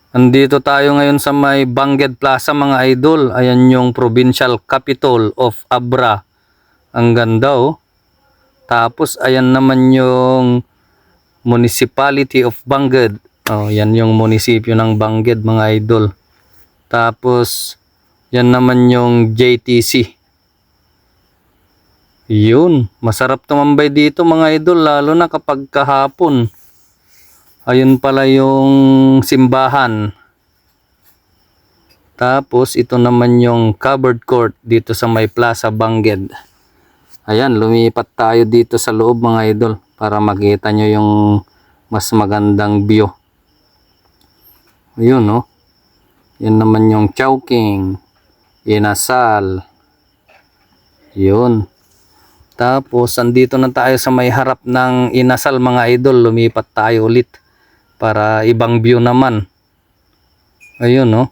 Andito tayo ngayon sa may Bangged Plaza mga idol. Ayan yung provincial capital of Abra. Ang ganda oh. Tapos ayan naman yung municipality of Bangged. Oh, yan yung munisipyo ng Bangged mga idol. Tapos yan naman yung JTC. Yun, masarap tumambay dito mga idol lalo na kapag kahapon. Ayun pala yung simbahan. Tapos ito naman yung covered court dito sa may Plaza Bangged. Ayan, lumipat tayo dito sa loob mga idol para makita nyo yung mas magandang view. Ayun no. Yan naman yung Chowking, Inasal. Yun. Tapos andito na tayo sa may harap ng Inasal mga idol. Lumipat tayo ulit para ibang view naman. Ayun no.